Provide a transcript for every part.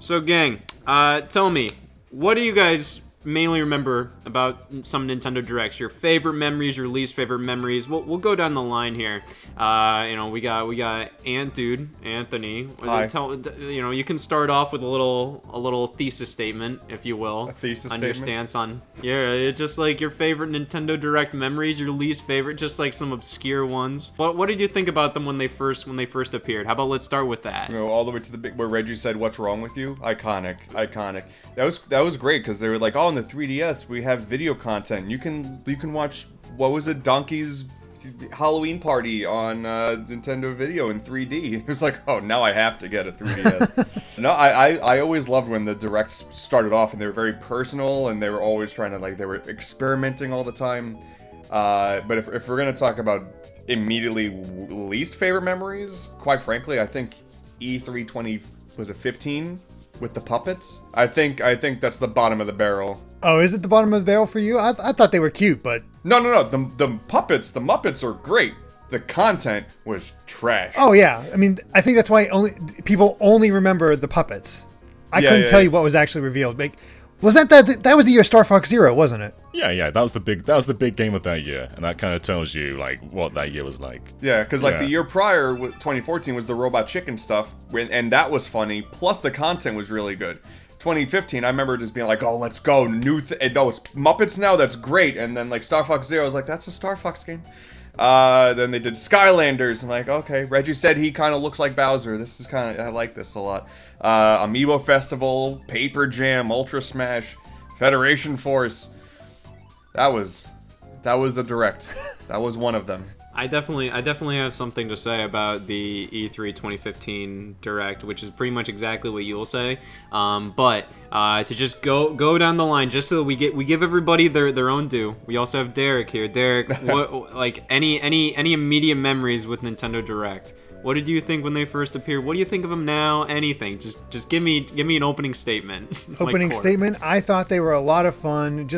So, gang, tell me, what do you guys mainly remember about some Nintendo Directs? Your favorite memories, your least favorite memories. We'll go down the line here. We got AntDude, Anthony. Hi. You can start off with a little thesis statement, if you will. A thesis on statement? your stance on just like your favorite Nintendo Direct memories, your least favorite, just like some obscure ones. What did you think about them when they first appeared? How about let's start with that? You know, all the way to the bit where Reggie said, "What's wrong with you?" Iconic. That was great because they were like, "Oh, on the 3DS we have video content. You can watch what was it, Donkey's Halloween Party on Nintendo Video in 3D." It was like, "Oh, now I have to get a 3DS." No, I always loved when the Directs started off and they were very personal and they were always trying to they were experimenting all the time. But if we're gonna talk about immediately least favorite memories, quite frankly, I think E3 2015 with the puppets. I think that's the bottom of the barrel. Oh, is it the bottom of the barrel for you? I thought they were cute, but... No. The puppets, the Muppets are great. The content was trash. Oh, yeah. I mean, I think that's why people only remember the puppets. I couldn't tell you what was actually revealed. Like, was that was the year Star Fox Zero, wasn't it? Yeah, that was the big game of that year, and that kind of tells you what that year was like. Yeah, because the year prior, 2014, was the Robot Chicken stuff, and that was funny. Plus the content was really good. 2015, I remember just being like, "Oh, let's go, no, it's Muppets now. That's great." And then Star Fox Zero, I was like, "That's a Star Fox game." Then they did Skylanders, and okay, Reggie said he kind of looks like Bowser. This is I like this a lot. Amiibo Festival, Paper Jam, Ultra Smash, Federation Force. That was a Direct. That was one of them. I definitely have something to say about the E3 2015 Direct, which is pretty much exactly what you'll say. But to just go down the line, just so we give everybody their own due. We also have Derrick here. Derrick, what any immediate memories with Nintendo Direct? What did you think when they first appeared? What do you think of them now? Anything? Just give me an opening statement. Opening statement. I thought they were a lot of fun.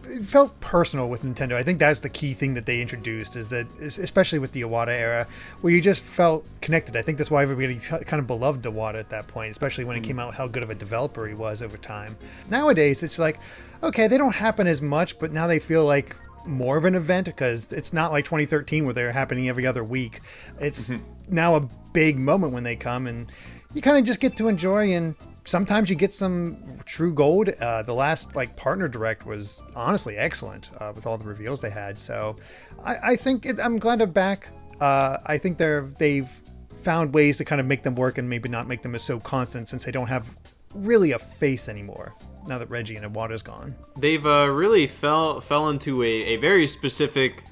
It felt personal with Nintendo. I think that's the key thing that they introduced, is that, especially with the Awada era, where you just felt connected. I think that's why everybody kind of beloved Awada at that point, especially when it came out how good of a developer he was over time. Nowadays, it's like, okay, they don't happen as much, but now they feel like more of an event, because it's not like 2013 where they're happening every other week. It's now a big moment when they come, and you kind of just get to enjoy, and sometimes you get some true gold. The last partner Direct was honestly excellent with all the reveals they had. So I think I'm glad they're back. I think they've found ways to kind of make them work and maybe not make them as so constant, since they don't have really a face anymore now that Reggie and Awada's gone. They've really fell into a very specific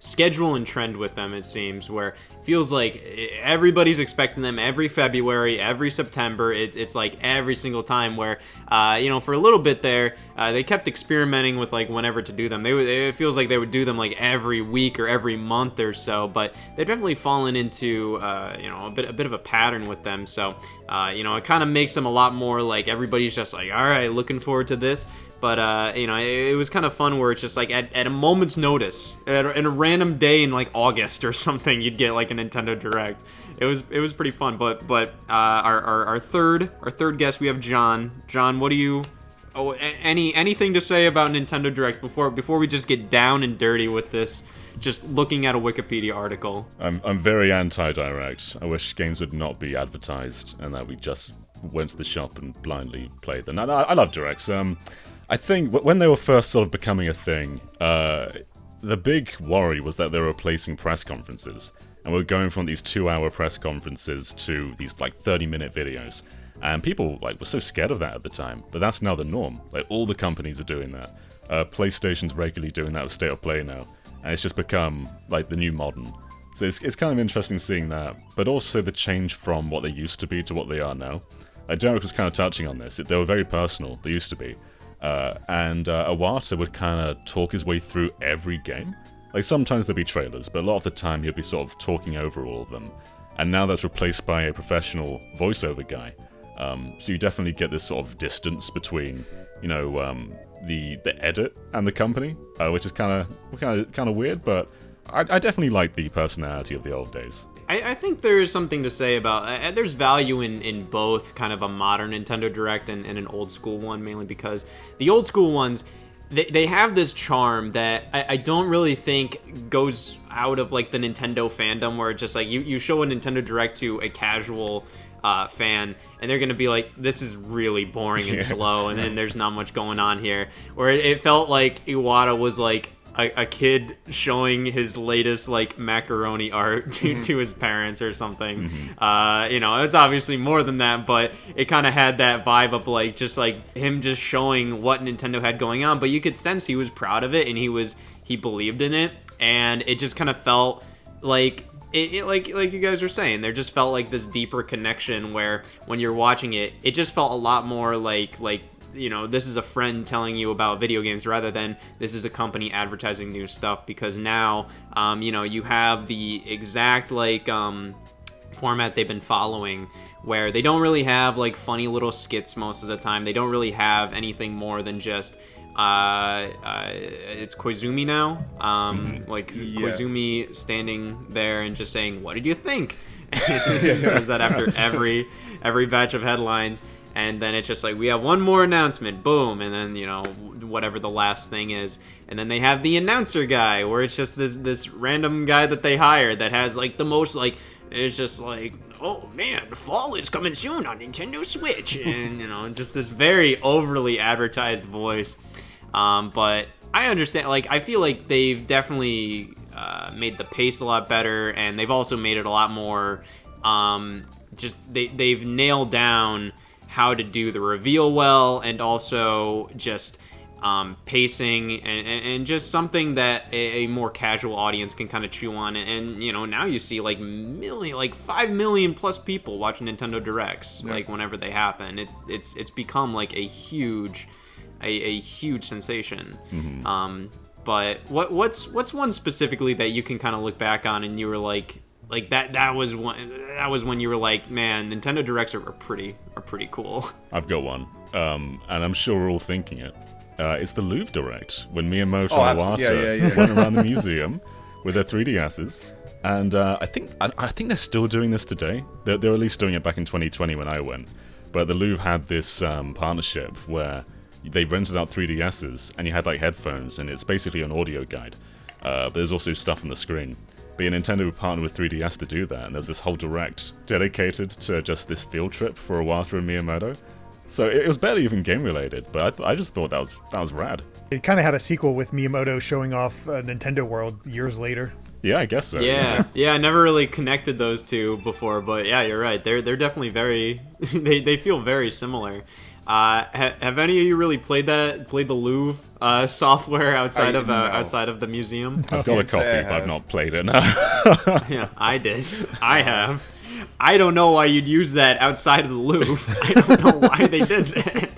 schedule and trend with them, it seems, where it feels like everybody's expecting them every February, every September. It's like every single time, where for a little bit there they kept experimenting with whenever to do them. It feels like they would do them every week or every month or so, but they've definitely fallen into a bit of a pattern with them. So it kind of makes them a lot more everybody's just all right, looking forward to this. But, it was kind of fun where it's just at a moment's notice, at a random day in August or something, you'd get a Nintendo Direct. It was pretty fun. But our third guest, we have Jon. Jon, what do you... Oh, anything to say about Nintendo Direct before we just get down and dirty with this, just looking at a Wikipedia article? I'm very anti-Direct. I wish games would not be advertised and that we just went to the shop and blindly played them. I love Directs. I think when they were first sort of becoming a thing, the big worry was that they were replacing press conferences. And we were going from these 2-hour press conferences to these 30-minute videos. And people were so scared of that at the time. But that's now the norm. All the companies are doing that. PlayStation's regularly doing that with State of Play now. And it's just become the new modern. So it's kind of interesting seeing that. But also the change from what they used to be to what they are now. Derrick was kind of touching on this. They were very personal. They used to be. And Awada would kind of talk his way through every game. Sometimes there'd be trailers, but a lot of the time he'd be sort of talking over all of them. And now that's replaced by a professional voiceover guy. So you definitely get this sort of distance between, the edit and the company, which is kind of weird, but I definitely like the personality of the old days. I think there's something to say about there's value in both kind of a modern Nintendo Direct and an old school one, mainly because the old school ones, they have this charm that I don't really think goes out of like the Nintendo fandom, where it's just like you show a Nintendo Direct to a casual fan and they're gonna be like, this is really boring and slow, and then there's not much going on here. Where it felt like Iwata was like a kid showing his latest like macaroni art to his parents or something. It's obviously more than that, but it kind of had that vibe of like just like him just showing what Nintendo had going on, but you could sense he was proud of it and he believed in it, and it just kind of felt like it like you guys were saying, there just felt like this deeper connection where when you're watching it, it just felt a lot more like this is a friend telling you about video games rather than this is a company advertising new stuff, because now, you have the exact format they've been following, where they don't really have like funny little skits most of the time. They don't really have anything more than just it's Koizumi now, Koizumi standing there and just saying, "What did you think?" He says that after every batch of headlines. And then it's just like, we have one more announcement, boom, and then, whatever the last thing is. And then they have the announcer guy, where it's just this random guy that they hire that has, like, the most, like, it's just like, oh, man, fall is coming soon on Nintendo Switch. And, just this very overly advertised voice. But I understand, like, I feel like they've definitely made the pace a lot better, and they've also made it a lot more, they've nailed down how to do the reveal well, and also just pacing and just something that a more casual audience can kind of chew on. And now you see like 5 million plus people watching Nintendo Directs, like whenever they happen. It's become like a huge sensation. But what's one specifically that you can kind of look back on and you were like that was when you were like, man, Nintendo Directs are pretty cool. I've got one, and I'm sure we're all thinking it. It's the Louvre Direct, when Miyamoto and Awada went around the museum with their 3DSs, and I think they're still doing this today. They're at least doing it back in 2020 when I went. But the Louvre had this partnership where they rented out 3DSs, and you had like headphones, and it's basically an audio guide. But there's also stuff on the screen. But Nintendo would partner with 3DS to do that, and there's this whole Direct dedicated to just this field trip for Awata and Miyamoto. So it was barely even game related, but I just thought that was rad. It kind of had a sequel with Miyamoto showing off Nintendo World years later. Yeah, I guess so. Yeah, I never really connected those two before, but yeah, you're right. They're definitely very they feel very similar. Have any of you really played the Louvre software outside of the museum? I've got a copy, but I've not played it. No. Yeah, I did. I have. I don't know why you'd use that outside of the Louvre. I don't know why they did that.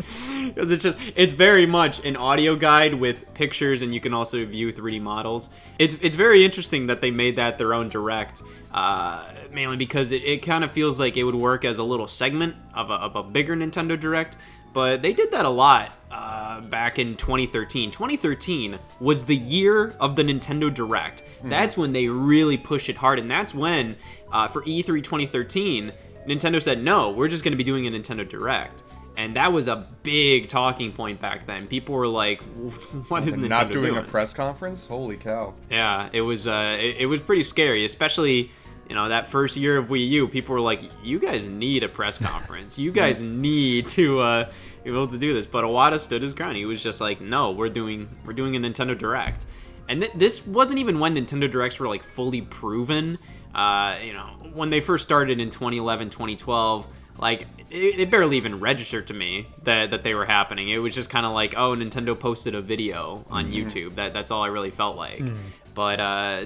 Because it's very much an audio guide with pictures, and you can also view 3D models. It's very interesting that they made that their own Direct, mainly because it kind of feels like it would work as a little segment of a bigger Nintendo Direct. But they did that a lot back in 2013. 2013 was the year of the Nintendo Direct. That's when they really pushed it hard, and that's when, for E3 2013, Nintendo said, no, we're just going to be doing a Nintendo Direct. And that was a big talking point back then. People were like, what is Nintendo not doing doing? A press conference? Holy cow. Yeah, it was pretty scary, especially that first year of Wii U. People were like, you guys need a press conference. You guys need to be able to do this. But Awada stood his ground. He was just like, no, we're doing a Nintendo Direct. And this wasn't even when Nintendo Directs were like fully proven. When they first started in 2011, 2012, like it barely even registered to me that they were happening. It was just kind of like, oh, Nintendo posted a video on YouTube. That's all I really felt like. But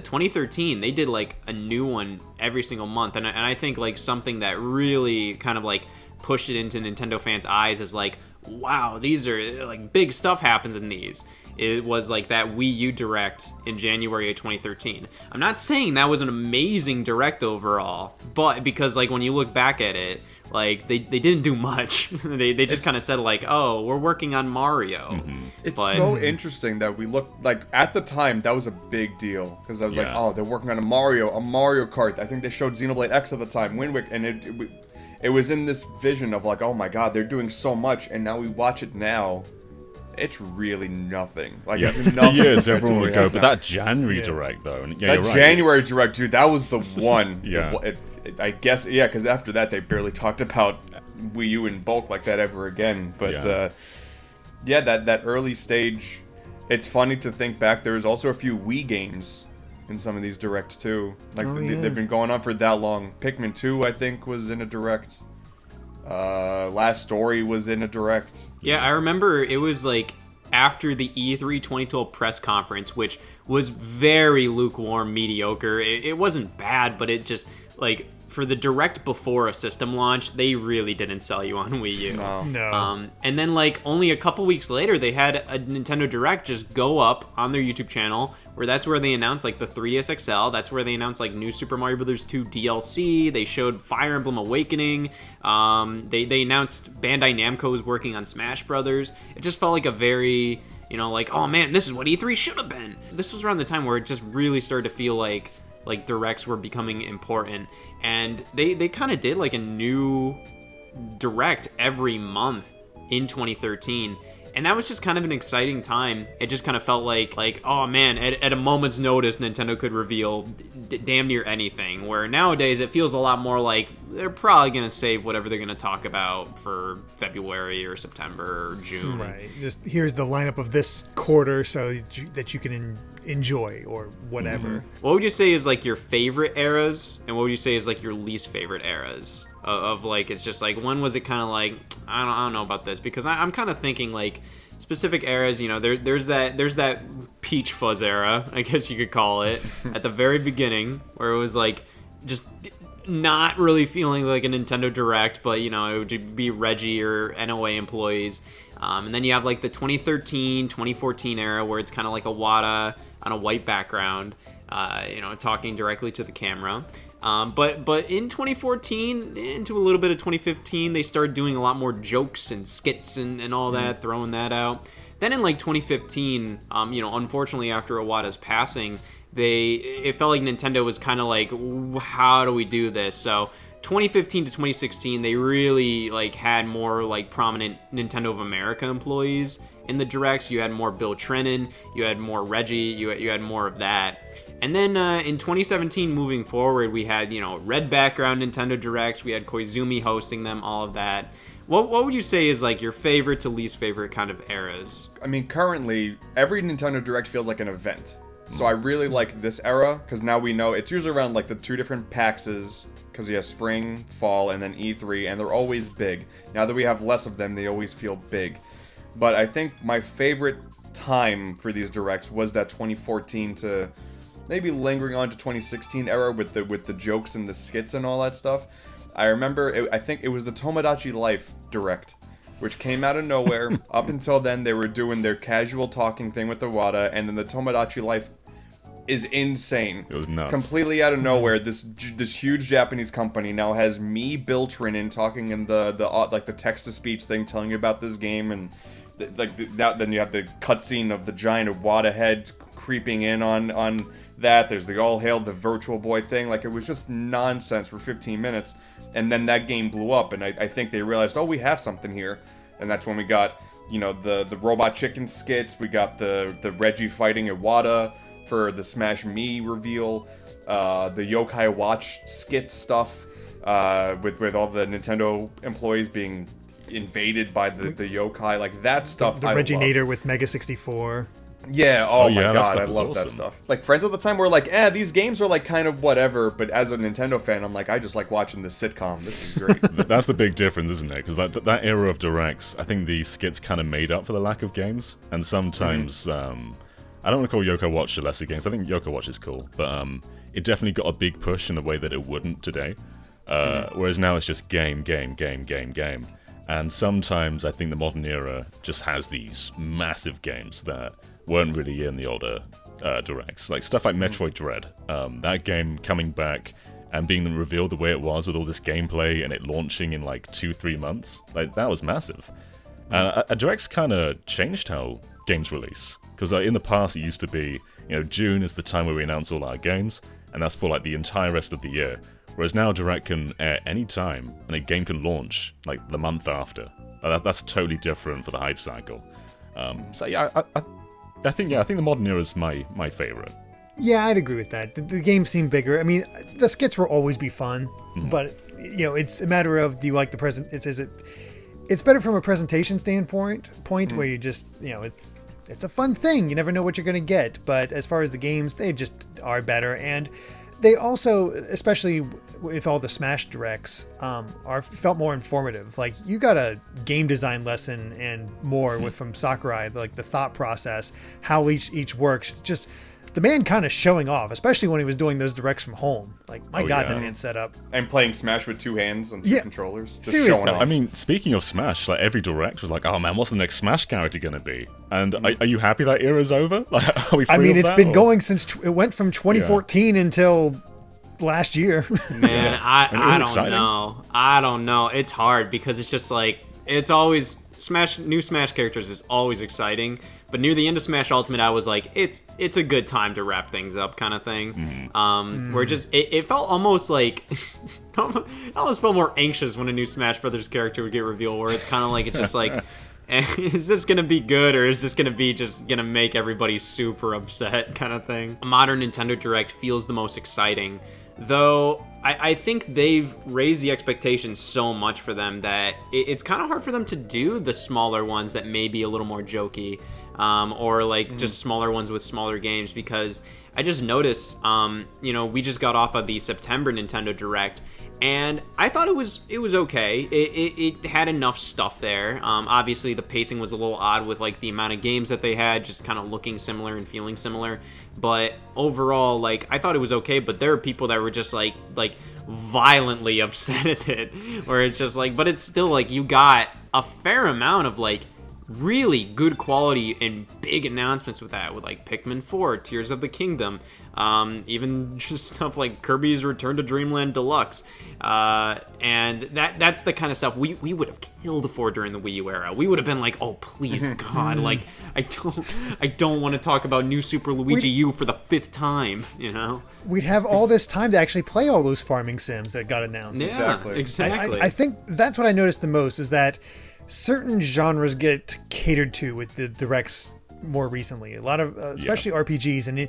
2013, they did like a new one every single month, and I think like something that really kind of like pushed it into Nintendo fans' eyes is like, wow, these are like big stuff happens in these. It was like that Wii U Direct in January of 2013. I'm not saying that was an amazing Direct overall, but because like when you look back at it, like they didn't do much. they just kind of said like, oh, we're working on Mario. It's so interesting that we look like at the time that was a big deal because I was like, oh, they're working on a Mario Kart. I think they showed Xenoblade X at the time, Wind Waker, and it was in this vision of like, oh my god, they're doing so much, and now we watch it now. It's really nothing. Like, it's nothing. Years everyone would go, but that January Direct though, and that January Direct, dude, that was the one. Yeah. I guess, because after that they barely talked about Wii U in bulk like that ever again. But that early stage, it's funny to think back. There was also a few Wii games in some of these Directs too. Like they've been going on for that long. Pikmin 2, I think, was in a Direct. Last Story was in a Direct. Yeah, I remember it was like after the E3 2012 press conference, which was very lukewarm, mediocre. It wasn't bad, but it just, like, for the Direct before a system launch, they really didn't sell you on Wii U. No. And then, like, only a couple weeks later, they had a Nintendo Direct just go up on their YouTube channel, where that's where they announced, like, the 3DS XL. That's where they announced, like, new Super Mario Bros. 2 DLC. They showed Fire Emblem Awakening. They announced Bandai Namco was working on Smash Brothers. It just felt like a very, like, oh, man, this is what E3 should have been. This was around the time where it just really started to feel like Directs were becoming important, and they kind of did like a new Direct every month in 2013, and that was just kind of an exciting time. It just kind of felt like oh man, at a moment's notice Nintendo could reveal damn near anything, where nowadays it feels a lot more like they're probably going to save whatever they're going to talk about for February or September or June. Right, just here's the lineup of this quarter so that you can enjoy or whatever. What would you say is like your favorite eras, and what would you say is like your least favorite eras of like, it's just like, when was it kind of like, I don't know about this, because I'm kind of thinking like specific eras, there's that Peach Fuzz era, I guess you could call it, at the very beginning, where it was like just not really feeling like a Nintendo Direct, but it would be Reggie or NOA employees. And then you have like the 2013, 2014 era, where it's kind of like Awada on a white background, talking directly to the camera. But in 2014, into a little bit of 2015, they started doing a lot more jokes and skits and all that, throwing that out. Then in like 2015, unfortunately after Awada's passing, it felt like Nintendo was kind of like, how do we do this? So 2015 to 2016, they really like had more like prominent Nintendo of America employees in the Directs. You had more Bill Trennan, you had more Reggie, you had more of that. And then in 2017, moving forward, we had, red background Nintendo Directs, we had Koizumi hosting them, all of that. What would you say is like your favorite to least favorite kind of eras? I mean, currently, every Nintendo Direct feels like an event. So I really like this era, because now we know it's usually around like the two different PAXs, because you have spring, fall, and then E3, and they're always big. Now that we have less of them, they always feel big. But I think my favorite time for these Directs was that 2014 to maybe lingering on to 2016 era with the jokes and the skits and all that stuff. I remember, I think it was the Tomodachi Life Direct, which came out of nowhere. Up until then, they were doing their casual talking thing with Awada, and then the Tomodachi Life is insane. It was nuts. Completely out of nowhere, this huge Japanese company now has me, Bill Trennan, talking in the text-to-speech thing, telling you about this game, and then you have the cutscene of the giant Awada head creeping in on that. There's the all hail the Virtual Boy thing. Like, it was just nonsense for 15 minutes, and then that game blew up, and I think they realized, oh, we have something here, and that's when we got, the Robot Chicken skits, we got the Reggie fighting Awada for the Smash Me reveal, the Yokai Watch skit stuff, with all the Nintendo employees being invaded by the yokai, like that stuff. The Reginator with Mega 64. Yeah, oh my yeah, god, I love that stuff. Like, friends at the time were like, these games are like kind of whatever, but as a Nintendo fan, I'm like, I just like watching this sitcom. This is great. That's the big difference, isn't it? Because that era of Directs, I think the skits kind of made up for the lack of games, and sometimes, I don't want to call Yokai Watch a lesser games. I think Yokai Watch is cool, but it definitely got a big push in a way that it wouldn't today. Whereas now it's just game. And sometimes I think the modern era just has these massive games that weren't really in the older Directs. Like stuff like Metroid Dread. That game coming back and being revealed the way it was with all this gameplay and it launching in like 2-3 months, like that was massive. A Direct's kind of changed how games release, because in the past it used to be, June is the time where we announce all our games, and that's for like the entire rest of the year. Whereas now Direct can air any time, and a game can launch like the month after. That's totally different for the hype cycle. So yeah, I think the modern era is my favorite. Yeah, I'd agree with that. The games seem bigger. I mean, the skits will always be fun, but it's a matter of, do you like the present? It's better from a presentation standpoint, where you just it's a fun thing. You never know what you're gonna get. But as far as the games, they just are better, and they also, especially with all the Smash Directs, felt more informative. Like, you got a game design lesson and more from Sakurai, like the thought process, how each works. Just the man kind of showing off, especially when he was doing those directs from home. Like, my God, that man's set up. And playing Smash with 2 hands and 2 controllers. Just seriously. showing off. I mean, speaking of Smash, like every direct was like, oh man, what's the next Smash character gonna be? And are you happy that era's over? Like, are we free I mean, of it's that, been or? going since it went from 2014 until last year. Man, I don't exciting. know. I don't know. It's hard because it's just like, it's always new Smash characters is always exciting. But near the end of Smash Ultimate, I was like, it's a good time to wrap things up, kind of thing. Where it felt almost like, I almost felt more anxious when a new Smash Brothers character would get revealed. Where it's kind of like, it's just like, is this gonna be good, or is this gonna be just gonna make everybody super upset, kind of thing? A modern Nintendo Direct feels the most exciting, though. I think they've raised the expectations so much for them that it's kind of hard for them to do the smaller ones that may be a little more jokey, or like just smaller ones with smaller games, because I just noticed, we just got off of the September Nintendo Direct, and I thought it was okay. It had enough stuff there. Obviously, the pacing was a little odd with like the amount of games that they had, just kind of looking similar and feeling similar. But overall, like, I thought it was okay. But there are people that were just like violently upset at it, where it's just like, but it's still like, you got a fair amount of like really good quality and big announcements with that, with like Pikmin 4, Tears of the Kingdom, even just stuff like Kirby's Return to Dreamland Deluxe, and that's the kind of stuff we would have killed for during the Wii U era. We would have been like, oh please God, like I don't want to talk about New Super Luigi U for the 5th time, We'd have all this time to actually play all those farming sims that got announced. Yeah, exactly. I think that's what I noticed the most, is that certain genres get catered to with the directs more recently. A lot of, especially RPGs, and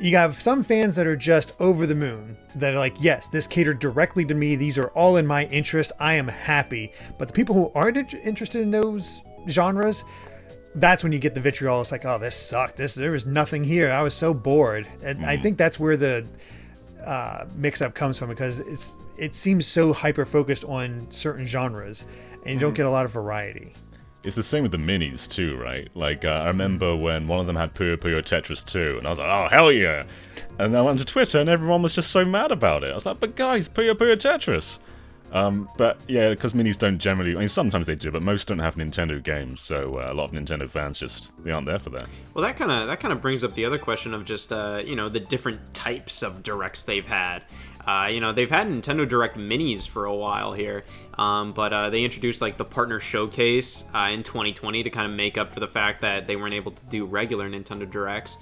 you have some fans that are just over the moon, that are like, yes, this catered directly to me. These are all in my interest. I am happy. But the people who aren't interested in those genres, that's when you get the vitriol. It's like, oh, this sucked. There was nothing here. I was so bored. And I think that's where the mix-up comes from, because it seems so hyper-focused on certain genres, and you don't get a lot of variety. It's the same with the minis too, right? Like, I remember when one of them had Puyo Puyo Tetris 2, and I was like, oh, hell yeah! And then I went to Twitter, and everyone was just so mad about it. I was like, but guys, Puyo Puyo Tetris! But yeah, because minis don't generally, I mean, sometimes they do, but most don't have Nintendo games, so a lot of Nintendo fans they aren't there for that. Well, that kind of brings up the other question of just, the different types of directs they've had. They've had Nintendo Direct Minis for a while here, but they introduced like the Partner Showcase in 2020 to kind of make up for the fact that they weren't able to do regular Nintendo Directs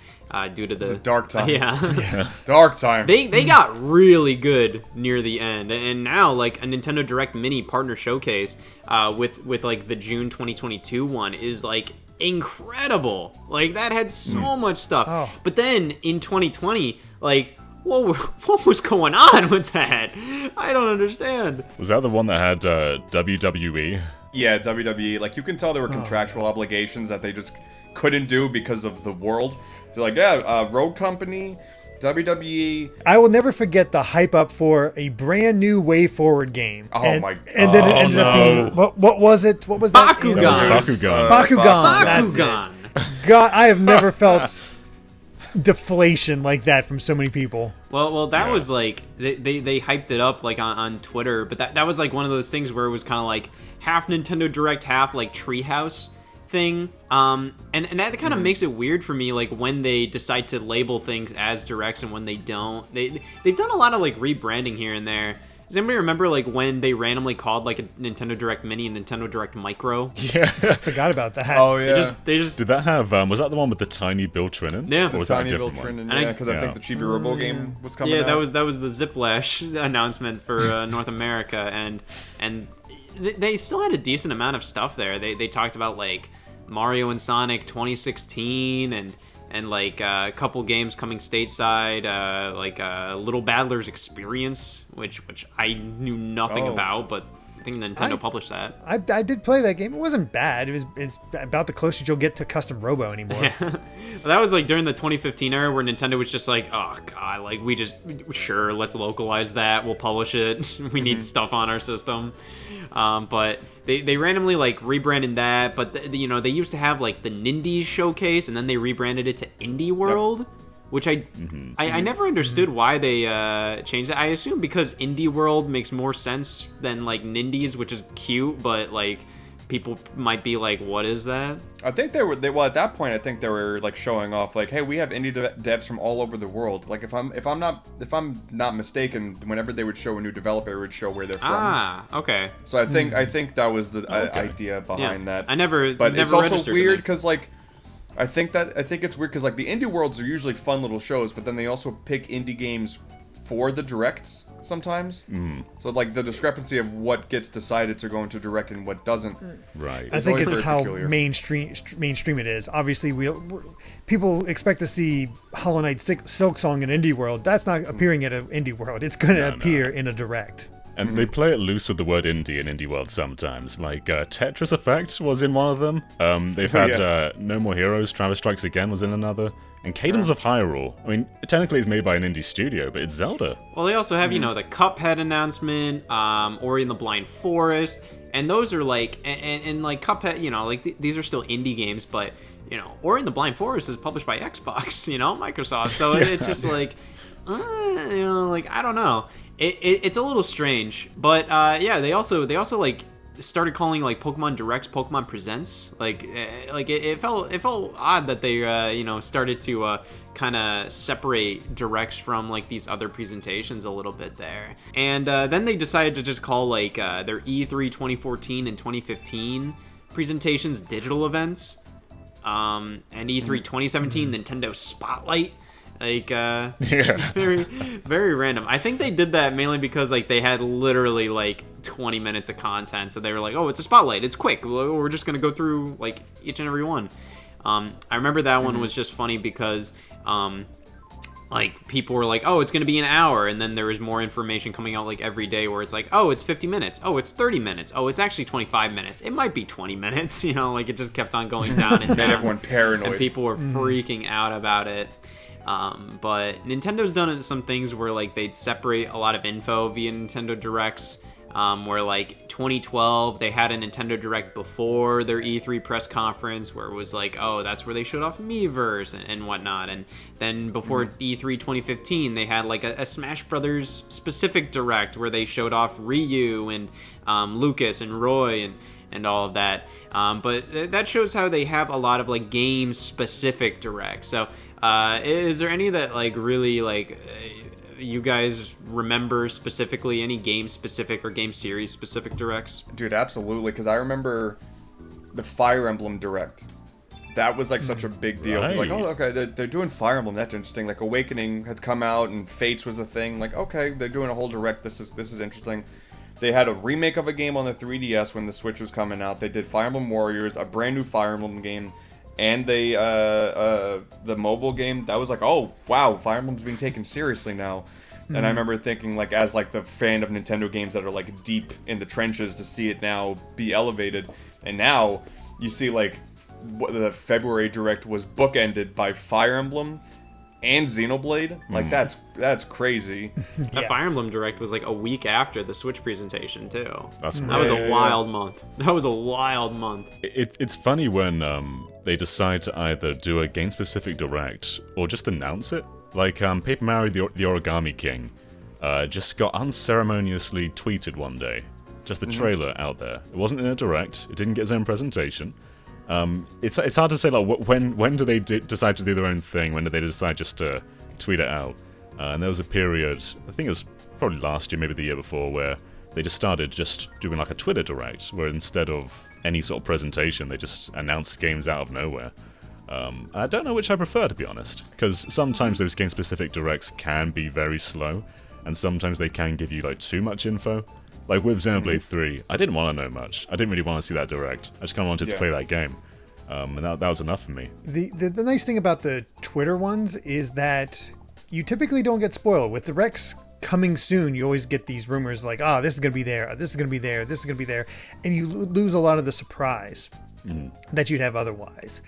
due to the... It was a dark time. Yeah. Dark time. They got really good near the end, and now like a Nintendo Direct Mini Partner Showcase with like the June 2022 one is like incredible. Like, that had so much stuff. Oh. But then in 2020, like, what was going on with that? I don't understand. Was that the one that had WWE? Yeah, WWE. Like, you can tell there were contractual obligations that they just couldn't do because of the world. They're like, Road Company, WWE. I will never forget the hype up for a brand new Way Forward game. Oh my God. And then it ended up being, what was it? What was that? Bakugan. That was Bakugan. Bakugan. That's Bakugan. it. God, I have never felt deflation like that from so many people. Well, that was like they hyped it up like on Twitter, but that was like one of those things where it was kind of like half Nintendo Direct, half like Treehouse thing. And that kind of makes it weird for me, like when they decide to label things as directs and when they don't. They've done a lot of like rebranding here and there. Does anybody remember like when they randomly called like a Nintendo Direct Mini and Nintendo Direct Micro? Yeah. I forgot about that. Oh yeah. They just Did that have? Was that the one with the tiny Bill Trinan? Yeah. Or was that a Tiny Bill different one? Trinan, yeah, because I think the Chibi Robo game was coming out. that was the Ziplash announcement for North America, and they still had a decent amount of stuff there. They talked about like Mario and Sonic 2016 and like a couple games coming stateside, like Little Battler's Experience, which I knew nothing about, but I think Nintendo published that. I did play that game. It wasn't bad. It's about the closest you'll get to custom Robo anymore. Well, that was like during the 2015 era where Nintendo was just like, oh god, like sure, let's localize that, we'll publish it. We need stuff on our system. But they randomly like rebranded that, but they used to have like the Nindies showcase, and then they rebranded it to Indie World, which I never understood why they changed it. I assume because Indie World makes more sense than like Nindies, which is cute, but like people might be like, what is that? I think they were at that point I think they were like showing off like, hey, we have indie devs from all over the world. Like if I'm not mistaken, whenever they would show a new developer, it would show where they're from. Ah, okay. So I think that was the idea behind that. I never But never it's also registered weird to me. because like I think it's weird because like the indie worlds are usually fun little shows, but then they also pick indie games for the directs sometimes. So like the discrepancy of what gets decided to go into direct and what doesn't. Right. I think always it's very how peculiar. mainstream it is. Obviously, people expect to see Hollow Knight Silk Song in Indie World. That's not appearing at an Indie World. It's going to appear in a direct. And they play it loose with the word indie in Indie World sometimes. Like, Tetris Effect was in one of them. They've had No More Heroes, Travis Strikes Again was in another. And Cadence of Hyrule. I mean, technically it's made by an indie studio, but it's Zelda. Well, they also have, the Cuphead announcement, Ori and the Blind Forest, and those are like, and like Cuphead, like these are still indie games, but, Ori and the Blind Forest is published by Xbox, Microsoft, so it's just like, like, I don't know. It's a little strange, but they also like started calling like Pokemon Directs Pokemon Presents. It felt odd that they started to kind of separate directs from like these other presentations a little bit there. And then they decided to just call like their E3 2014 and 2015 presentations digital events. And E3 2017 Nintendo Spotlight. Very, very random. I think they did that mainly because like they had literally like 20 minutes of content, so they were like, "Oh, it's a spotlight. It's quick. We're just gonna go through like each and every one." I remember that one was just funny because like people were like, "Oh, it's gonna be an hour," and then there was more information coming out like every day where it's like, "Oh, it's 50 minutes. Oh, it's 30 minutes. Oh, it's actually 25 minutes. It might be 20 minutes." Like it just kept on going down and down. Made everyone paranoid. And people were freaking out about it. But Nintendo's done some things where like they'd separate a lot of info via Nintendo Directs, where like 2012 they had a Nintendo Direct before their E3 press conference where it was like, oh, that's where they showed off Miiverse and whatnot, and then before E3 2015 they had like a Smash Brothers specific Direct where they showed off Ryu and Lucas and Roy and all of that, but that shows how they have a lot of like game specific Directs. So is there any that like really like you guys remember specifically, any game specific or game series specific Directs? Dude, absolutely, because I remember the Fire Emblem Direct. That was like such a big deal. It was like, oh, okay, they're doing Fire Emblem. That's interesting. Like Awakening had come out and Fates was a thing. Like, okay, they're doing a whole Direct. This is interesting. They had a remake of a game on the 3DS when the Switch was coming out. They did Fire Emblem Warriors, a brand new Fire Emblem game, and the mobile game. That was like, oh wow, Fire Emblem's being taken seriously now. And I remember thinking, like, as like the fan of Nintendo games that are like deep in the trenches, to see it now be elevated. And now you see like what the February Direct was bookended by Fire Emblem and Xenoblade. Like that's crazy. That Fire Emblem Direct was like a week after the Switch presentation too. That's That was a wild month. That was a wild month. It's funny when they decide to either do a game-specific Direct or just announce it. Like Paper Mario the Origami King just got unceremoniously tweeted one day. Just the trailer out there. It wasn't in a Direct. It didn't get its own presentation. It's hard to say like when do they decide to do their own thing? When do they decide just to tweet it out? And there was a period, I think it was probably last year, maybe the year before, where they just started just doing like a Twitter Direct, where instead of any sort of presentation, they just announced games out of nowhere. I don't know which I prefer, to be honest, because sometimes those game-specific Directs can be very slow, and sometimes they can give you like too much info. Like with Xenoblade 3, I didn't want to know much. I didn't really want to see that Direct. I just kind of wanted to play that game. And that was enough for me. The nice thing about the Twitter ones is that you typically don't get spoiled. With Directs coming soon, you always get these rumors like, oh, this is going to be there, this is going to be there, this is going to be there. And you lose a lot of the surprise that you'd have otherwise.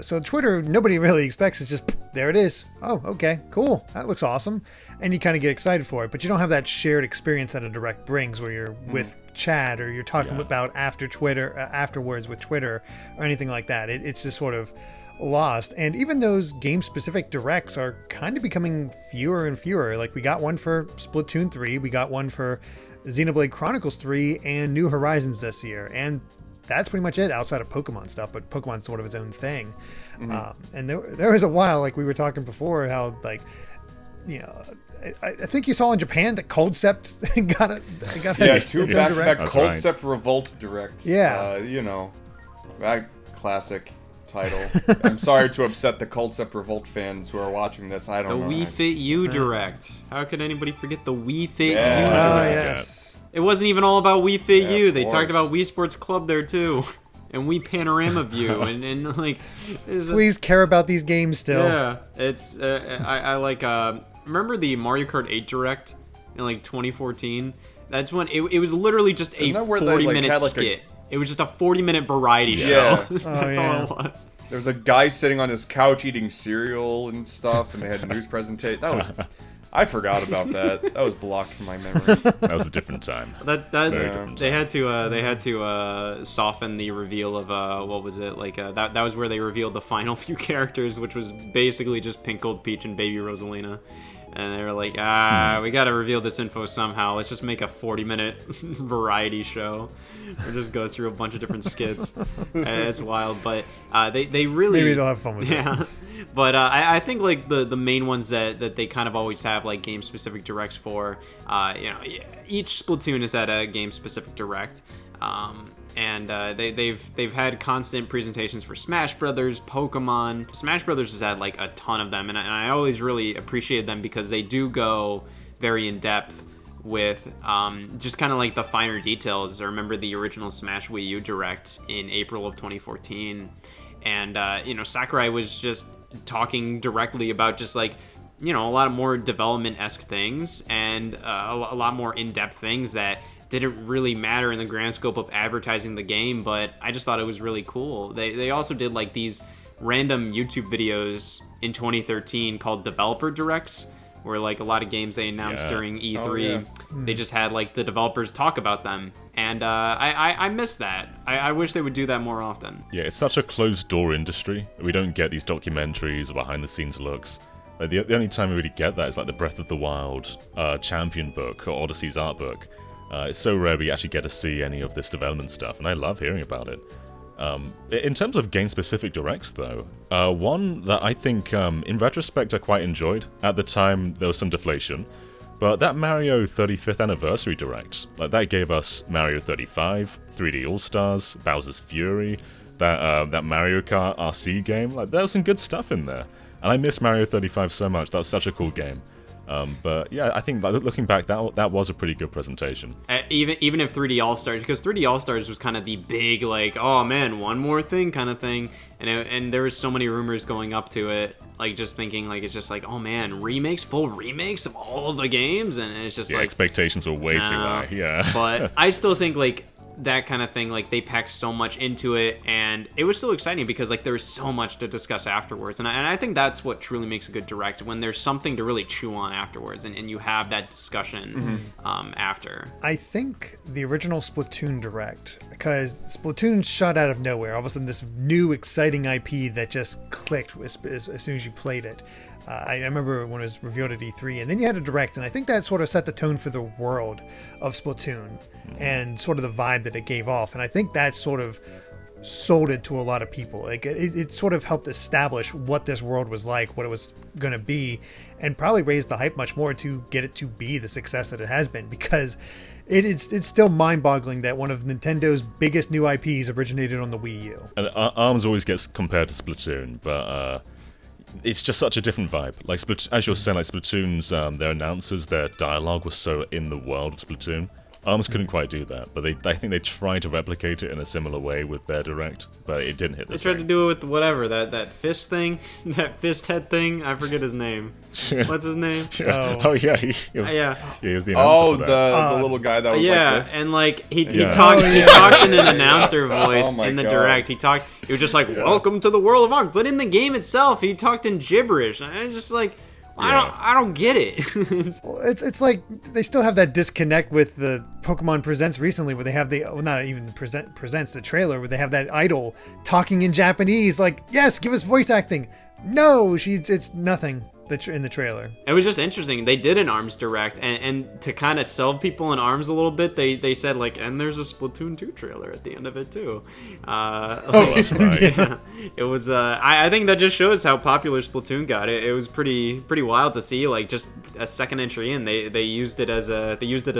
So Twitter, nobody really expects. It's just, there it is. Oh, okay, cool. That looks awesome. And you kind of get excited for it. But you don't have that shared experience that a Direct brings where you're with chat or you're talking about afterwards with Twitter or anything like that. It's just sort of lost. And even those game-specific Directs are kind of becoming fewer and fewer. Like we got one for Splatoon 3, we got one for Xenoblade Chronicles 3 and New Horizons this year. And that's pretty much it outside of Pokemon stuff, but Pokemon's sort of its own thing. And there was a while, like we were talking before, how like, you know, I think you saw in Japan that Cold Sept got two back-to-back Cold Sept Revolt Directs. Yeah. You know, that classic title. I'm sorry to upset the Cold Sept Revolt fans who are watching this. I don't know. The Wii Fit U Direct. How could anybody forget the Wii Fit U Direct? Oh, yes. It wasn't even all about Wii Fit U. They course. talked about Wii Sports Club there too, and Wii Panorama View, and like. Please care about these games still. Yeah, it's I like. Remember the Mario Kart 8 Direct in like 2014? That's when it was literally just a 40-minute skit. It was just a 40-minute variety show. Yeah. That's all it was. There was a guy sitting on his couch eating cereal and stuff, and they had a news presentation. I forgot about that. That was blocked from my memory. That was a different time. Different they had to soften the reveal of what was it like? That was where they revealed the final few characters, which was basically just Pink Gold Peach and Baby Rosalina. And they were like, we gotta reveal this info somehow. Let's just make a 40-minute variety show, or just go through a bunch of different skits. It's wild, but they really maybe they'll have fun with it. Yeah. But I think like the main ones that they kind of always have like game specific directs for, each Splatoon has had a game specific direct, and they've had constant presentations for Smash Brothers, Pokemon. Smash Brothers has had like a ton of them, and I always really appreciated them because they do go very in depth with just kind of like the finer details. I remember the original Smash Wii U Direct in April of 2014, and Sakurai was just talking directly about just like, a lot of more development-esque things and a lot more in-depth things that didn't really matter in the grand scope of advertising the game, but I just thought it was really cool. They also did like these random YouTube videos in 2013 called Developer Directs, where like a lot of games they announced during E3, they just had like the developers talk about them, and I miss that. I wish they would do that more often. Yeah, it's such a closed-door industry. We don't get these documentaries or behind-the-scenes looks. Like the only time we really get that is like the Breath of the Wild Champion book or Odyssey's art book. It's so rare we actually get to see any of this development stuff, and I love hearing about it. In terms of game-specific directs, though, one that I think, in retrospect, I quite enjoyed. At the time, there was some deflation, but that Mario 35th Anniversary Direct, like that gave us Mario 35, 3D All-Stars, Bowser's Fury, that Mario Kart RC game. Like there was some good stuff in there, and I miss Mario 35 so much. That was such a cool game. But yeah, I think looking back, that was a pretty good presentation. Even if 3D All-Stars, because 3D All-Stars was kind of the big, like, oh man, one more thing kind of thing, and there was so many rumors going up to it, like just thinking like it's just like, oh man, full remakes of all of the games, and it's just like expectations were way too high. Yeah, but I still think like that kind of thing, like they packed so much into it, and it was still exciting because like there was so much to discuss afterwards, and I think that's what truly makes a good direct, when there's something to really chew on afterwards, and you have that discussion after. I think the original Splatoon direct, because Splatoon shot out of nowhere, all of a sudden this new exciting IP that just clicked as soon as you played it. I remember when it was revealed at E3, and then you had a direct, and I think that sort of set the tone for the world of Splatoon and sort of the vibe that it gave off. And I think that sort of sold it to a lot of people. Like it sort of helped establish what this world was like, what it was going to be, and probably raised the hype much more to get it to be the success that it has been, because it's still mind-boggling that one of Nintendo's biggest new IPs originated on the Wii U. And ARMS always gets compared to Splatoon, but it's just such a different vibe. Like as you're saying, like Splatoon's their announcers, their dialogue was so in the world of Splatoon. ARMS couldn't quite do that, but I think they tried to replicate it in a similar way with their Direct, but it didn't hit the They same. tried to do it with whatever, that fist thing, that fist head thing. I forget his name. What's his name? Oh yeah, he was, Yeah. he was the Oh, announcer for that. the little guy that was Yeah, like this. and like he Yeah. talked he talked in an announcer voice my in the God. Direct. He was just like, "Welcome to the world of ARMS," but in the game itself, he talked in gibberish. And I was just like, I don't get it. Well, it's like they still have that disconnect with the Pokemon Presents recently, where they have not even presents the trailer, where they have that idol talking in Japanese, like, yes, give us voice acting. No, it's nothing in the trailer. It was just interesting. They did an ARMS Direct, and to kind of sell people in ARMS a little bit, they said, like, and there's a Splatoon 2 trailer at the end of it, too. That's right. Yeah. It was, I think that just shows how popular Splatoon got. It was pretty wild to see, like, just a second entry in, they used it as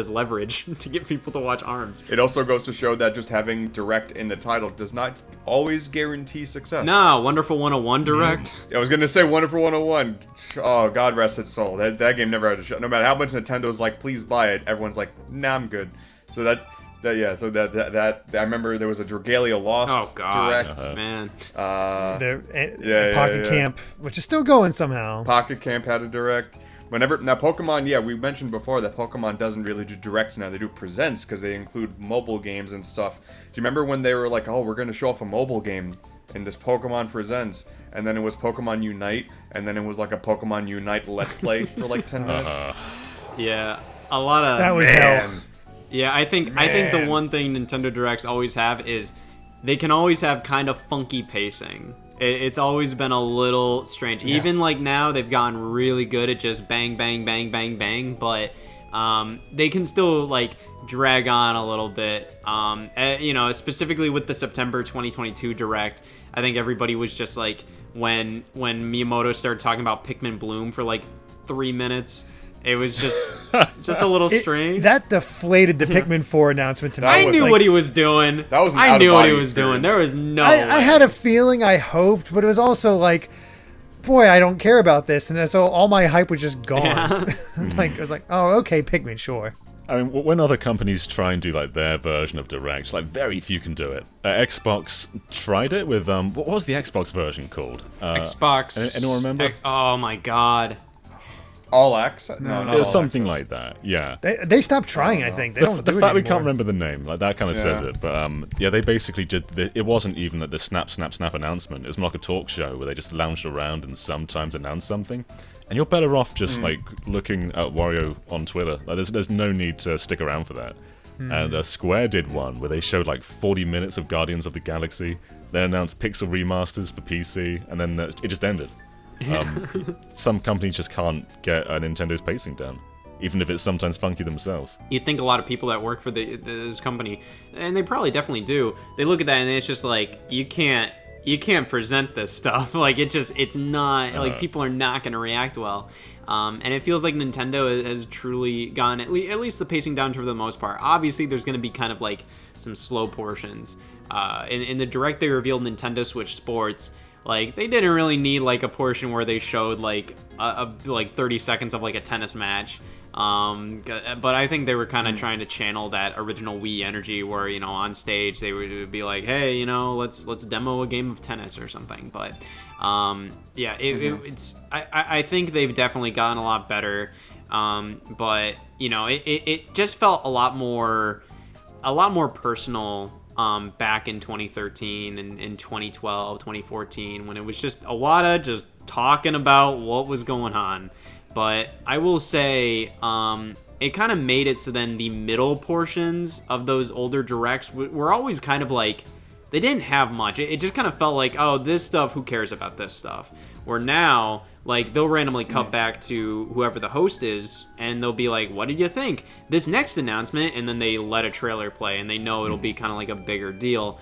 leverage to get people to watch ARMS. It also goes to show that just having Direct in the title does not always guarantee success. No, Wonderful 101 Direct. I was gonna say Wonderful 101. Oh, God rest its soul. That game never had a show. No matter how much Nintendo's like, please buy it, everyone's like, nah, I'm good. So that I remember there was a Dragalia Lost Oh, God. Direct. Man. Pocket Camp, which is still going somehow. Pocket Camp had a Direct. Now Pokemon, we mentioned before that Pokemon doesn't really do Directs now. They do Presents because they include mobile games and stuff. Do you remember when they were like, oh, we're going to show off a mobile game in this Pokemon Presents? And then it was Pokemon Unite, and then it was like a Pokemon Unite Let's Play for like 10 minutes. Yeah. A lot of... That was hell. Yeah, I think the one thing Nintendo Directs always have is they can always have kind of funky pacing. It's always been a little strange. Yeah. Even like now, they've gotten really good at just bang, bang, bang, bang, bang, but they can still like drag on a little bit. Specifically with the September 2022 Direct, I think everybody was just like, when Miyamoto started talking about Pikmin Bloom for like 3 minutes, it was just a little strange. That deflated the Pikmin 4 announcement to me. I knew what he was doing. That was an I knew what he out-of-body was doing. experience. There was no I way. had a feeling, I hoped, but it was also like, boy, I don't care about this, and so all my hype was just gone. Yeah. Like I was like, oh, okay, Pikmin, sure. I mean, when other companies try and do like their version of Direct, like very few can do it. Xbox tried it with what was the Xbox version called? Xbox. Anyone remember? Oh my God. All Access? No, It was something like that. Yeah. They stopped trying. I think they don't The do it fact we anymore. can't remember the name, like that kind of says it. But they basically did. It wasn't even at the snap announcement. It was more like a talk show where they just lounged around and sometimes announced something. And you're better off just like looking at Wario on Twitter. Like, there's no need to stick around for that. And Square did one where they showed like 40 minutes of Guardians of the Galaxy. They announced pixel remasters for PC, and then it just ended. Some companies just can't get Nintendo's pacing down, even if it's sometimes funky themselves. You'd think a lot of people that work for this company, and they probably definitely do, they look at that and it's just like, you can't present this stuff. Like, it's not, like, people are not going to react well. And it feels like Nintendo has truly gone, at least the pacing down for the most part. Obviously, there's going to be kind of like some slow portions. In the Direct, they revealed Nintendo Switch Sports. Like, they didn't really need like a portion where they showed like like 30 seconds of like a tennis match. But I think they were kind of trying to channel that original Wii energy where, on stage they would be like, hey, let's demo a game of tennis or something. But it's I think they've definitely gotten a lot better. But it just felt a lot more personal back in 2013 and in 2012, 2014, when it was just Awada just talking about what was going on. But I will say, it kind of made it so then the middle portions of those older Directs were always kind of like, they didn't have much. It just kind of felt like, oh, this stuff, who cares about this stuff? Where now, Like, they'll randomly cut back to whoever the host is, and they'll be like, what did you think? This next announcement, and then they let a trailer play, and they know it'll be kind of like a bigger deal.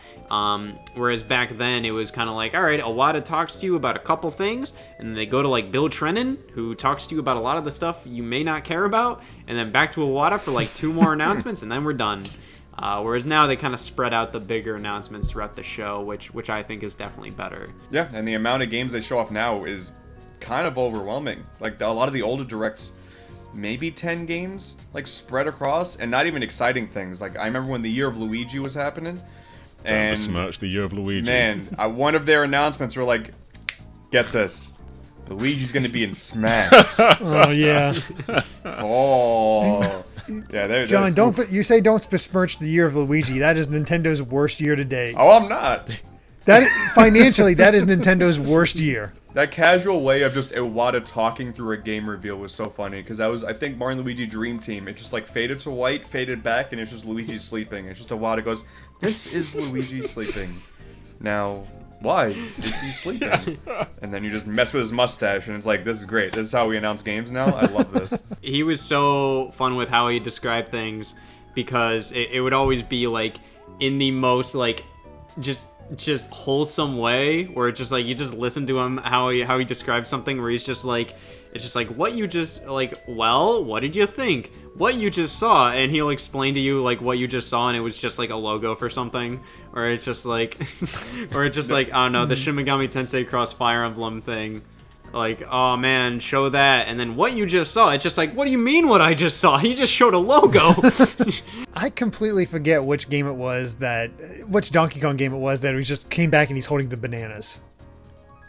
Whereas back then, it was kind of like, all right, Awada talks to you about a couple things, and then they go to, like, Bill Trennan, who talks to you about a lot of the stuff you may not care about, and then back to Awada for, like, 2 more announcements, and then we're done. Whereas now they kind of spread out the bigger announcements throughout the show, which I think is definitely better. Yeah, and the amount of games they show off now is kind of overwhelming. Like, a lot of the older directs, maybe 10 games, like, spread across, and not even exciting things. Like, I remember when the Year of Luigi was happening, and besmirch the Year of Luigi. Man, one of their announcements were like, get this, Luigi's gonna be in Smash. Oh yeah. Oh. Yeah, John, don't besmirch the Year of Luigi. That is Nintendo's worst year to date. Oh, I'm not. That financially, that is Nintendo's worst year. That casual way of just Iwata talking through a game reveal was so funny, because that was, I think, Mario and Luigi Dream Team. It just, like, faded to white, faded back, and it's just Luigi sleeping. It's just Iwata goes, this is Luigi sleeping. Now, why is he sleeping? And then you just mess with his mustache, and it's like, this is great. This is how we announce games now? I love this. He was so fun with how he described things, because it would always be, like, in the most, like, just wholesome way, where it's just like you just listen to him how he describes something, where he's just like, it's just like, what you just, like, well, what did you think, what you just saw, and he'll explain to you, like, what you just saw, and it was just like a logo for something, or it's just like or it's just like, I don't know, the Shin Megami Tensei Cross Fire Emblem thing. Like, oh man, show that, and then what you just saw, it's just like, what do you mean what I just saw? He just showed a logo. I completely forget which Donkey Kong game it was that he just came back and he's holding the bananas.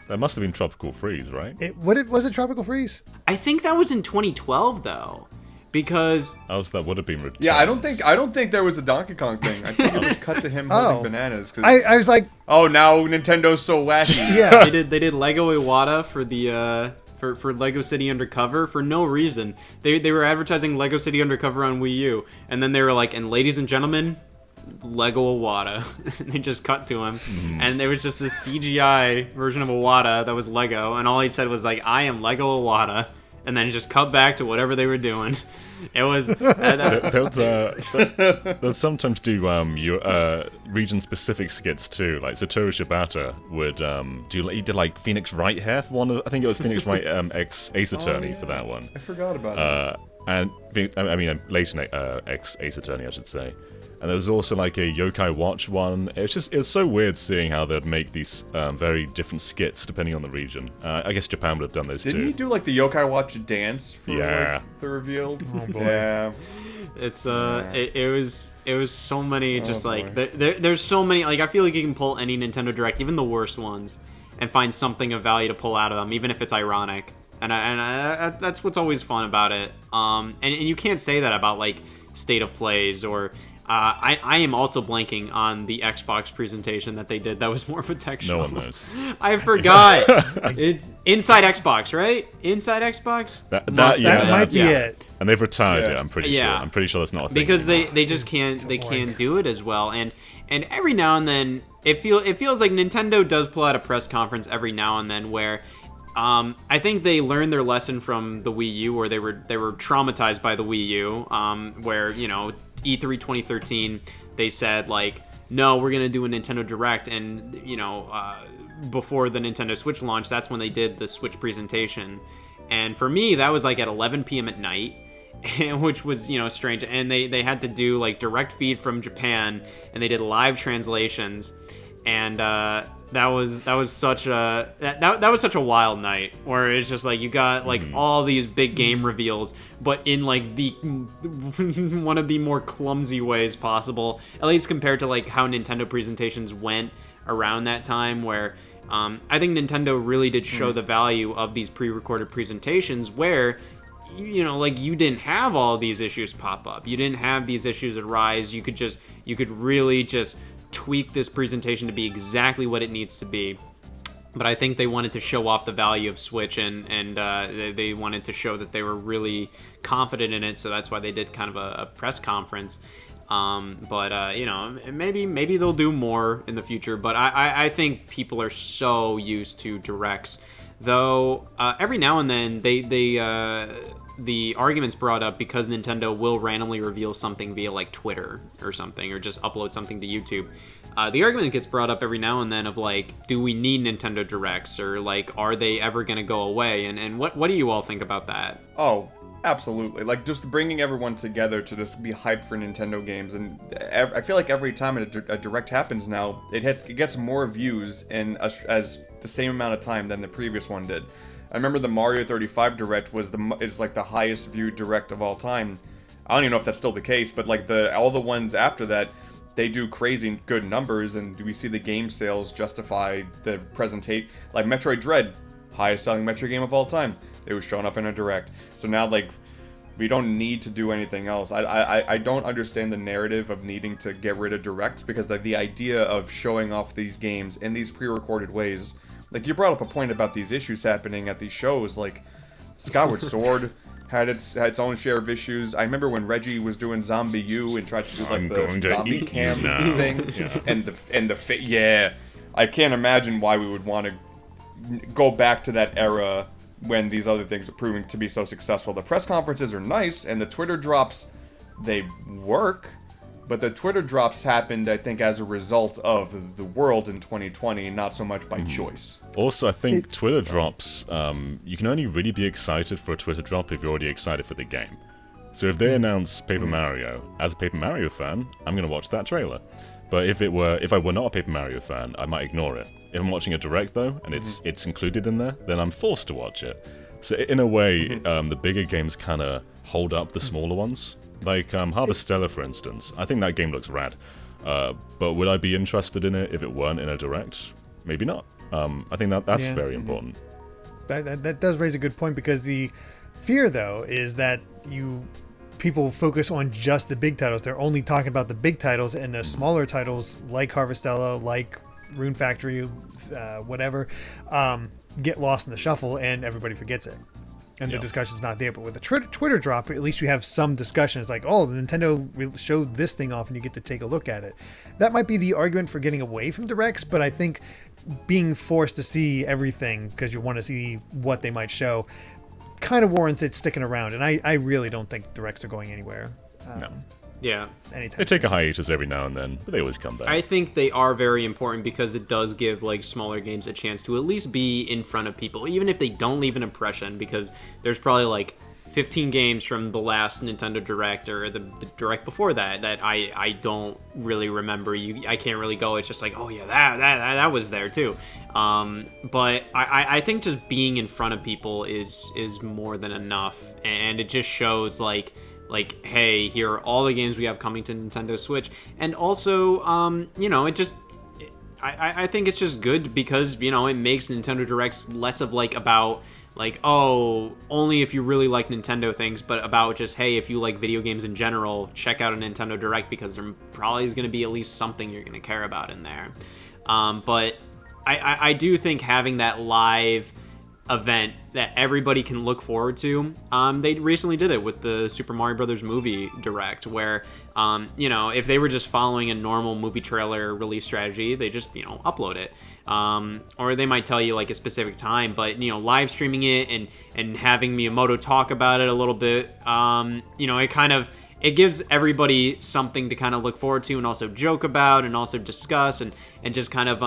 That must have been Tropical Freeze, right? Was it Tropical Freeze? I think that was in 2012 though, because that would have been returned. Yeah, I don't think there was a Donkey Kong thing. I think it was cut to him holding bananas. Cause, I was like, oh, now Nintendo's so wacky. Yeah, they did Lego Iwata for the for Lego City Undercover for no reason. They were advertising Lego City Undercover on Wii U, and then they were like, and ladies and gentlemen, Lego Awada. They just cut to him, and there was just this CGI version of Awada that was Lego, and all he said was like, I am Lego Awada, and then just cut back to whatever they were doing. It was they'll sometimes do region-specific skits too. Like Satoru Shibata would he did like Phoenix Wright hair for one of, I think it was Phoenix Wright ex Ace Attorney for that one. I forgot about it. And later ex Ace Attorney, I should say. And there was also like a Yokai Watch one. It's so weird seeing how they'd make these very different skits depending on the region. I guess Japan would have done those too. Didn't he do like the Yokai Watch dance for like, the reveal? Oh boy. Yeah. It's it was so many, just like there's so many, like, I feel like you can pull any Nintendo Direct, even the worst ones, and find something of value to pull out of them, even if it's ironic. And that's what's always fun about it. And you can't say that about like State of Plays or. I am also blanking on the Xbox presentation that they did. That was more of a tech show. No one knows. I forgot. It's Inside Xbox, right? Inside Xbox? That might be it. And they've retired it, I'm pretty sure. Yeah. I'm pretty sure that's not a thing. Because they just can't do it as well. And every now and then it feels like Nintendo does pull out a press conference every now and then where I think they learned their lesson from the Wii U, or they were traumatized by the Wii U, where, you know, E3 2013, they said, like, no, we're going to do a Nintendo Direct, and, you know, before the Nintendo Switch launch, that's when they did the Switch presentation, and for me, that was, like, at 11 p.m. at night, which was, you know, strange, and they had to do, like, direct feed from Japan, and they did live translations, and, that was such a wild night, where it's just like you got like all these big game reveals, but in like the one of the more clumsy ways possible, at least compared to like how Nintendo presentations went around that time, where I think Nintendo really did show the value of these pre-recorded presentations, where, you know, like, you didn't have all these issues pop up, you didn't have these issues arise, you could really just tweak this presentation to be exactly what it needs to be. But I think they wanted to show off the value of Switch, and they wanted to show that they were really confident in it, so that's why they did kind of a press conference. But maybe they'll do more in the future. But I think people are so used to directs, though. Every now and then the argument's brought up because Nintendo will randomly reveal something via like Twitter or something, or just upload something to YouTube. The argument gets brought up every now and then of like, do we need Nintendo Directs, or like, are they ever going to go away? And what do you all think about that? Oh, absolutely. Like, just bringing everyone together to just be hyped for Nintendo games. And I feel like every time a Direct happens now, it gets more views in as the same amount of time than the previous one did. I remember the Mario 35 Direct is like the highest viewed Direct of all time. I don't even know if that's still the case, but like all the ones after that, they do crazy good numbers, and we see the game sales justify the presentation. Like Metroid Dread, highest selling Metroid game of all time. It was shown up in a Direct. So now, like, we don't need to do anything else. I don't understand the narrative of needing to get rid of Directs, because the idea of showing off these games in these pre-recorded ways, like you brought up a point about these issues happening at these shows, like Skyward Sword had its own share of issues. I remember when Reggie was doing Zombie U and tried to do like the zombie cam thing, yeah. I can't imagine why we would want to go back to that era when these other things are proving to be so successful. The press conferences are nice, and the Twitter drops, they work, but the Twitter drops happened, I think, as a result of the world in 2020, not so much by choice. Also, I think Twitter drops, you can only really be excited for a Twitter drop if you're already excited for the game. So if they announce Paper Mario, as a Paper Mario fan, I'm going to watch that trailer. But if I were not a Paper Mario fan, I might ignore it. If I'm watching a Direct, though, and it's included in there, then I'm forced to watch it. So in a way, the bigger games kind of hold up the smaller ones. Like Harvestella, for instance. I think that game looks rad. But would I be interested in it if it weren't in a Direct? Maybe not. I think that's very important. That does raise a good point, because the fear, though, is that people focus on just the big titles. They're only talking about the big titles, and the smaller titles like Harvestella, like Rune Factory, whatever, get lost in the shuffle, and everybody forgets it. And the discussion's not there. But with a Twitter drop, at least you have some discussion. It's like, oh, the Nintendo showed this thing off, and you get to take a look at it. That might be the argument for getting away from Directs, but I think being forced to see everything because you want to see what they might show kind of warrants it sticking around. And I really don't think Directs are going anywhere. No. Yeah. Anytime They take a hiatus every now and then, but they always come back. I think they are very important because it does give like smaller games a chance to at least be in front of people, even if they don't leave an impression, because there's probably like 15 games from the last Nintendo Direct or the Direct before that I don't really remember. I can't really go. It's just like, oh yeah, that was there too. But I think just being in front of people is more than enough, and it just shows like, hey, here are all the games we have coming to Nintendo Switch. And also, I think it's just good because, it makes Nintendo Directs less of about oh, only if you really like Nintendo things, but about just, hey, if you like video games in general, check out a Nintendo Direct because there probably is going to be at least something you're going to care about in there. But I do think having that live event that everybody can look forward to. They recently did it with the Super Mario Brothers movie Direct, where, if they were just following a normal movie trailer release strategy, they just, upload it. Or they might tell you a specific time, but, live streaming it and having Miyamoto talk about it a little bit, it gives everybody something to kind of look forward to and also joke about and also discuss and just kind of,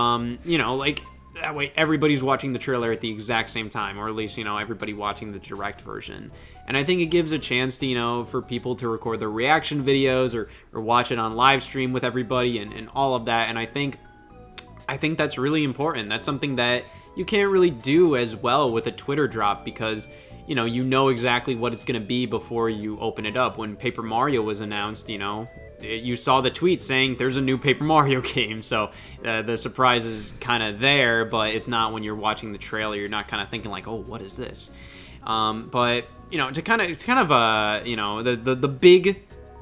that way everybody's watching the trailer at the exact same time, or at least, everybody watching the Direct version. And I think it gives a chance to, for people to record their reaction videos or watch it on live stream with everybody and all of that. And I think that's really important. That's something that you can't really do as well with a Twitter drop because, you know exactly what it's going to be before you open it up. When Paper Mario was announced, you saw the tweet saying there's a new Paper Mario game, so the surprise is kind of there, but it's not when you're watching the trailer. You're not kind of thinking oh, what is this? But to kind of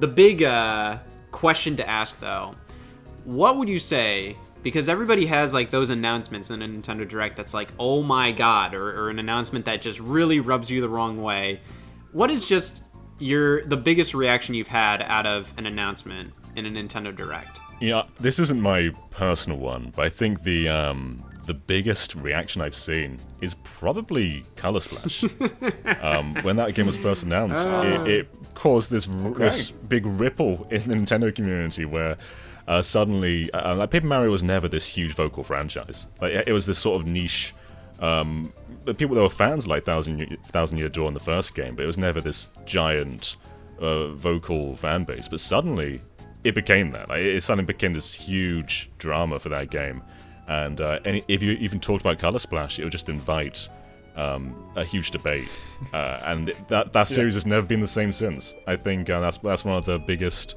the big question to ask though, what would you say? Because everybody has those announcements in a Nintendo Direct that's oh my god, or an announcement that just really rubs you the wrong way. What is just the biggest reaction you've had out of an announcement in a Nintendo Direct? Yeah, this isn't my personal one, but I think the biggest reaction I've seen is probably Color Splash. When that game was first announced, it caused this big ripple in the Nintendo community where suddenly, like Paper Mario was never this huge vocal franchise. Like it was this sort of niche. The people that were fans like Thousand Year Door in the first game, but it was never this giant vocal fan base. But suddenly, it became that. Like, it suddenly became this huge drama for that game. And if you even talked about Color Splash, it would just invite a huge debate. And that series has never been the same since. I think that's one of the biggest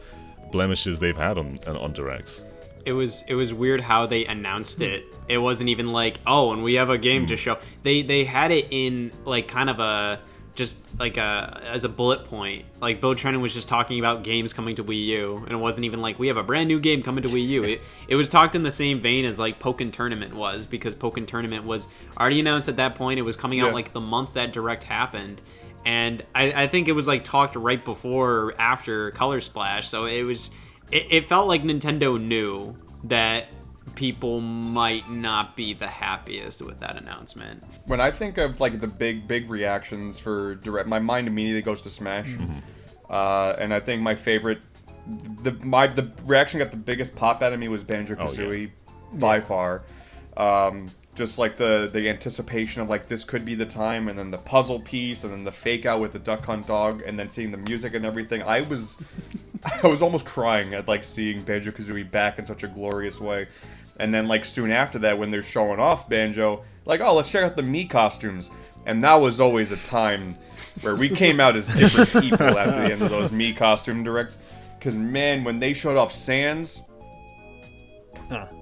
blemishes they've had on Directs. It was weird how they announced it. It wasn't even like, oh, and we have a game to show. They had it in like kind of a just like as a bullet point. Like Bill Trennan was just talking about games coming to Wii U, and it wasn't even like we have a brand new game coming to Wii U. It was talked in the same vein as like Pokken Tournament was, because Pokken Tournament was already announced at that point. It was coming out like the month that Direct happened. And I think it was like talked right before or after Color Splash, so it felt like Nintendo knew that people might not be the happiest with that announcement. When I think of like the big reactions for Direct, my mind immediately goes to Smash. And I think my favorite, the reaction that got the biggest pop out of me was Banjo-Kazooie by far. Just like the anticipation of like this could be the time, and then the puzzle piece, and then the fake out with the Duck Hunt dog, and then seeing the music and everything. I was almost crying at like seeing Banjo-Kazooie back in such a glorious way. And then like soon after that, when they're showing off Banjo, like, oh, let's check out the Mii costumes. And that was always a time where we came out as different people after the end of those Mii costume directs. Because man, when they showed off Sans,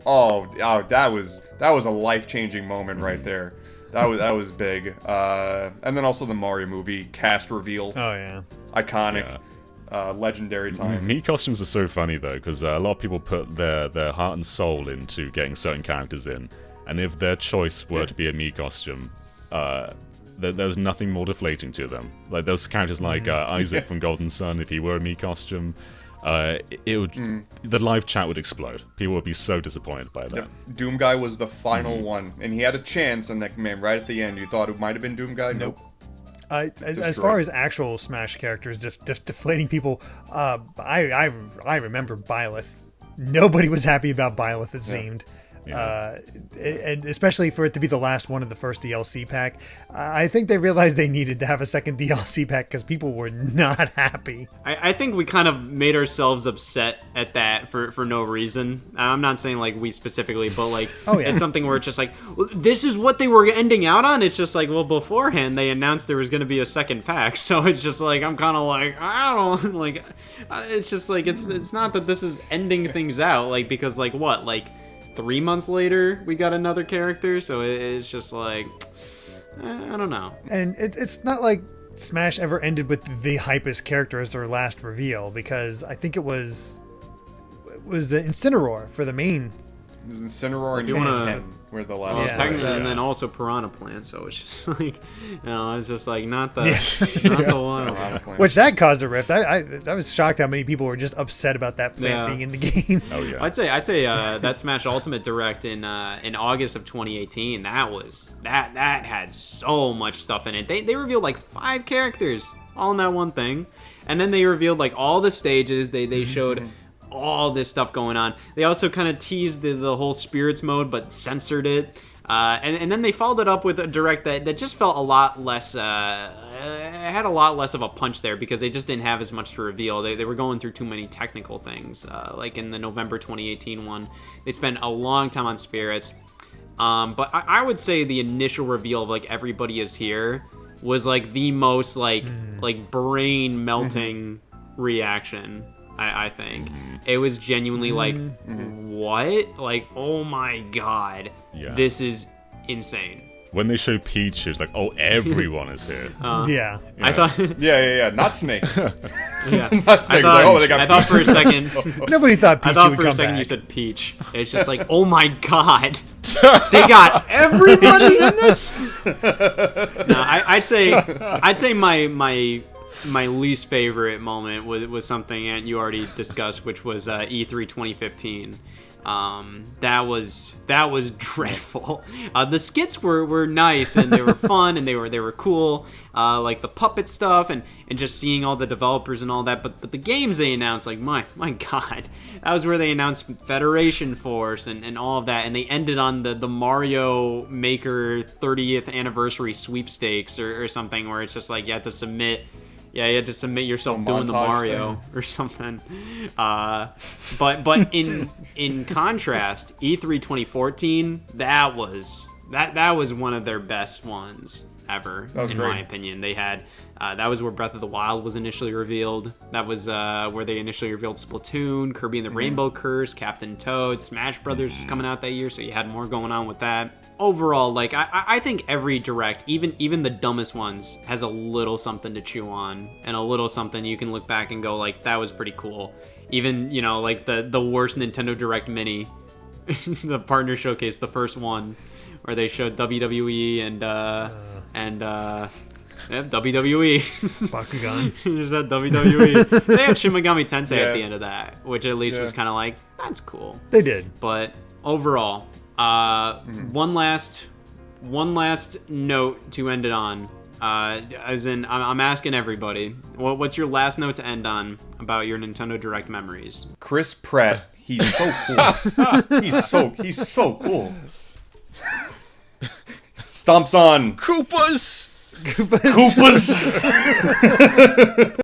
oh, that was a life-changing moment right there. That was big. And then also the Mario movie cast reveal. Oh yeah, iconic. Yeah. Legendary time. Mii costumes are so funny though, because a lot of people put their heart and soul into getting certain characters in, and if their choice were to be a Mii costume, there's nothing more deflating to them. Like those characters like Isaac from Golden Sun, if he were a Mii costume, it would the live chat would explode. People would be so disappointed by that. Doom Guy was the final one, and he had a chance, and like, man, right at the end, you thought it might have been Doom Guy. Nope. As far as actual Smash characters deflating people, I remember Byleth. Nobody was happy about Byleth, it seemed. Yeah. And especially for it to be the last one of the first DLC pack. I think they realized they needed to have a second DLC pack because people were not happy. I think we kind of made ourselves upset at that for no reason. I'm not saying like we specifically, but like it's something where it's just like, well, this is what they were ending out on. It's just like, well, beforehand they announced there was going to be a second pack, so it's just like I'm kind of like, I don't like. It's just like it's not that this is ending things out, like, because like what, like 3 months later we got another character, so it's just like I don't know. And it's not like Smash ever ended with the hypest character as their last reveal, because I think it was the Incineroar for the main. It was Incineroar and Ken were the last. And then also Piranha Plant, so it's just like, it's just like not the one. Which that caused a rift. I was shocked how many people were just upset about that plant being in the game. Oh yeah. I'd say that Smash Ultimate Direct in August of 2018, that had so much stuff in it. They revealed like 5 characters all in that one thing, and then they revealed like all the stages. They showed all this stuff going on. They also kind of teased the whole spirits mode, but censored it. And then they followed it up with a direct that just felt a lot less, had a lot less of a punch there, because they just didn't have as much to reveal. They were going through too many technical things. Like in the November 2018 one, they spent a long time on spirits. But I would say the initial reveal of like everybody is here was like the most like brain melting reaction. I think it was genuinely like, what? Like, oh my god, this is insane. When they showed Peach, it was like, oh, everyone is here. Yeah. I thought. Not Snake. Not Snake. I thought for a second. Nobody thought Peach would come back. I thought for a second you said Peach. It's just like, oh my god, they got everybody in this. No, I'd say my my least favorite moment was something Ant you already discussed, which was E3 2015. That was dreadful. The skits were nice and they were fun and they were cool, like the puppet stuff and just seeing all the developers and all that. But the games they announced, like my god, that was where they announced Federation Force and all of that, and they ended on the Mario Maker 30th anniversary sweepstakes or something where it's just like you had to submit. Yeah, you had to submit yourself doing the Mario or something. But in contrast, E3 2014, that was one of their best ones ever, in my opinion. They had that was where Breath of the Wild was initially revealed. That was where they initially revealed Splatoon, Kirby and the Rainbow Curse, Captain Toad, Smash Brothers was coming out that year, so you had more going on with that. Overall, like I think every Direct, even the dumbest ones, has a little something to chew on and a little something you can look back and go like that was pretty cool. Even like the worst Nintendo Direct Mini, the partner showcase, the first one where they showed WWE and WWE. Bakugan. Just that WWE. They had Shin Megami Tensei at the end of that, which at least was kind of like that's cool. They did, but overall. One last note to end it on. As in, I'm asking everybody, what's your last note to end on about your Nintendo Direct memories? Chris Pratt, he's so cool. he's so cool. Stomps on Koopas.